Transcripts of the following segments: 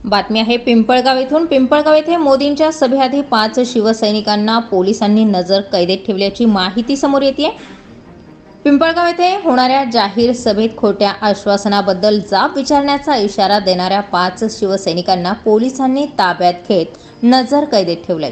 बातमी आहे पिंपळगाव येथून। पिंपळगाव येथे मोदींच्या सभेआधी 5 शिवसैनिकांना पोलिसांनी नजर कैदेत ठेवल्याची माहिती समोर येते। पिंपळगाव येथे होणाऱ्या जाहीर सभेत खोट्या आश्वासनाबद्दल जाब विचारण्याचा इशारा देणाऱ्या 5 शिवसैनिकांना पोलिसांनी ताब्यात घेत नजर कैदेत ठेवले।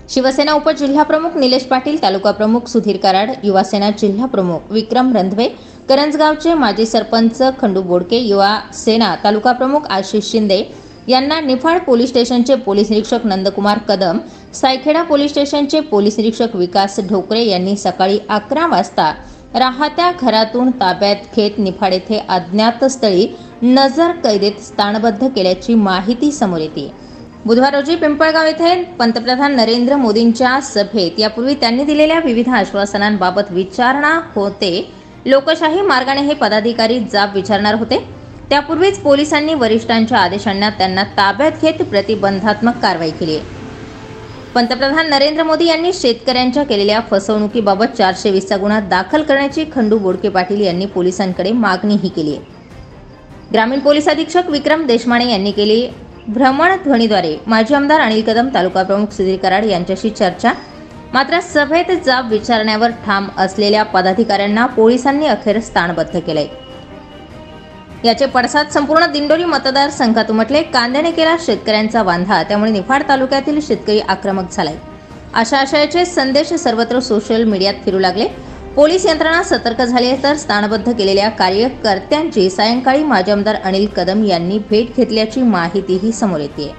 शिवसेना उपजिल्हाप्रमुख निलेश पाटील, तालुका प्रमुख सुधीर कराड, युवासेना जिल्हा प्रमुख विक्रम रंधवे, करंजगावचे माजी सरपंच खंडू बोडके, युवा सेना तालुका प्रमुख आशिष शिंदे यांना निफाड पोलीस स्टेशनचे पोलीस निरीक्षक नंदकुमार कदम, सायखेडा पोलीस स्टेशनचे पोलीस निरीक्षक विकास ढोकरे यांनी सकाळी 11 वाजता राहत्या घरातून ताब्यात घेत निफाड येथे अज्ञात स्थळी नजर कैदेत स्थानबद्ध केल्याची माहिती समोर येते। बुधवार रोजी पिंपळगाव येथे पंतप्रधान नरेंद्र मोदींच्या सभेत यापूर्वी त्यांनी दिलेल्या विविध आश्वासनांबाबत विचारणा होते। लोकशाही मार्गाने हे पदाधिकारी जाब विचारणार होते। त्यापूर्वीच पोलिसांनी वरिष्ठांच्या आदेशांना त्यांना ताब्यात घेत प्रतिबंधात्मक कारवाई केली आहे। पंतप्रधान नरेंद्र मोदी यांनी शेतकऱ्यांच्या केलेल्या फसवणुकीबाबत 420 चा गुन्हा दाखल करण्याची खंडू बोडके पाटील यांनी पोलिसांकडे मागणीही केली आहे। ग्रामीण पोलीस अधीक्षक विक्रम देशमाने यांनी केली भ्रमणध्वनीद्वारे माजी आमदार अनिल कदम, तालुका प्रमुख सुधीर कराड यांच्याशी चर्चा। मात्र सभेत जाब विचारण्यावर ठाम असलेल्या पदाधिकाऱ्यांना पोलिसांनी अखेर स्थानबद्ध केले। याचे पडसाद संपूर्ण दिंडोरी मतदारसंघात उमटले। कांद्याने केला शेतकऱ्यांचा वांधा, त्यामुळे निफाड तालुक्यातील शेतकरी आक्रमक झालाय। अशा आशयाचे संदेश सर्वत्र सोशल मीडियात फिरू लागले। पोलीस यंत्रणा सतर्क झाली आहे, तर स्थानबद्ध केलेल्या कार्यकर्त्यांची सायंकाळी माजी आमदार अनिल कदम यांनी भेट घेतल्याची माहितीही समोर येते।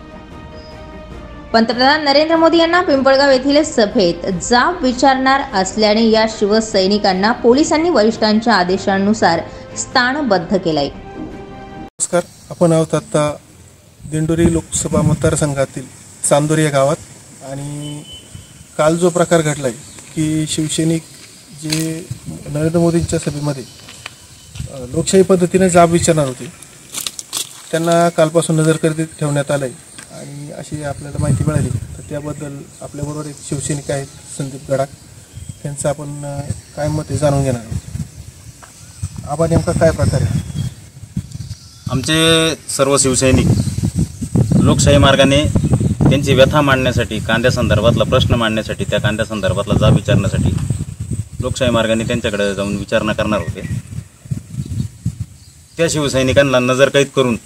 पंतप्रधान नरेंद्र मोदी यांना पिंपळगाव येथील सभेत जाब विचारणार असल्याने या शिवसैनिकांना पोलिसांनी वरिष्ठांच्या आदेशानुसार स्थानबद्ध केलंय। नमस्कार, आपण आहोत आता दिंडोरी लोकसभा मतदारसंघातील चांदोरी या गावात। आणि काल जो प्रकार घडलाय की शिवसैनिक जे नरेंद्र मोदींच्या सभेमध्ये लोकशाही पद्धतीने जाब विचारणार होते, त्यांना कालपासून नजर कैदेत ठेवण्यात आलंय आणि अशी आपल्याला माहिती मिळाली। तर त्याबद्दल आपल्याबरोबर एक शिवसैनिक आहेत, संदीप गडाख, त्यांचं आपण काय मत आहे जाणून घेणार आहोत। आबा, नेमका काय प्रकार आहे? आमचे सर्व शिवसैनिक लोकशाही मार्गाने त्यांची व्यथा मांडण्यासाठी, कांद्यासंदर्भातला प्रश्न मांडण्यासाठी, त्या कांद्यासंदर्भातला जाब विचारण्यासाठी लोकशाही मार्गाने त्यांच्याकडे जाऊन विचारणा करणार होते। त्या शिवसैनिकांना नजर कैद करून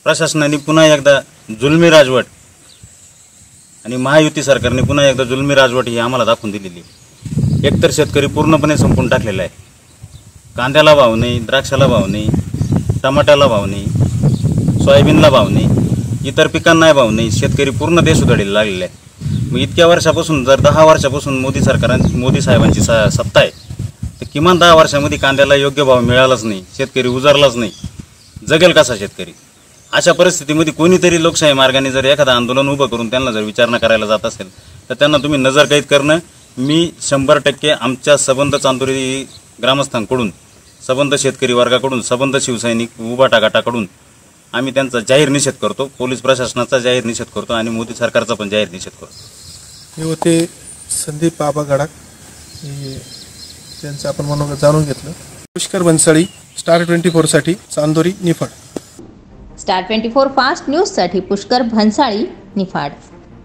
प्रशासनाने पुन्हा एकदा जुलमी राजवट आणि महायुती सरकारने पुन्हा एकदा जुलमी राजवट ही आम्हाला दाखवून दिलेली आहे। एकतर शेतकरी पूर्णपणे संपून टाकलेला आहे। कांद्याला भाव नाही, द्राक्षाला भाव नाही, टमाट्याला भाव नाही, सोयाबीनला भाव नाही, इतर पिकांना भाव नाही। शेतकरी पूर्ण देश उधळीला लागलेला आहे। मग इतक्या वर्षापासून, जर 10 वर्षापासून मोदी साहेबांची सत्ता आहे, तर किमान 10 वर्षामध्ये कांद्याला योग्य भाव मिळालाच नाही, शेतकरी उजारलाच नाही, जगेल कसा शेतकरी? अशा परिस्थितीमध्ये कोणीतरी लोकशाही मार्गाने जर एखादं आंदोलन उभं करून त्यांना जर विचारणा करायला जात असेल, तर त्यांना तुम्ही नजर कैद करणं, मी 100% आमच्या सबंध चांदोरी ग्रामस्थांकडून, सबंध शेतकरी वर्गाकडून, सबंध शिवसैनिक उभाटा गटाकडून आम्ही त्यांचा जाहीर निषेध करतो। पोलीस प्रशासनाचा जाहीर निषेध करतो आणि मोदी सरकारचा पण जाहीर निषेध करतो। हे होते संदीप आबा गडाख, त्यांचं आपण मनोगत जाणून घेतलं। पुष्कर भन्साळी, स्टार 24 साठी Chandori, Niphad. Star 24 fast news साठी पुष्कर भन्साळी, निफाड।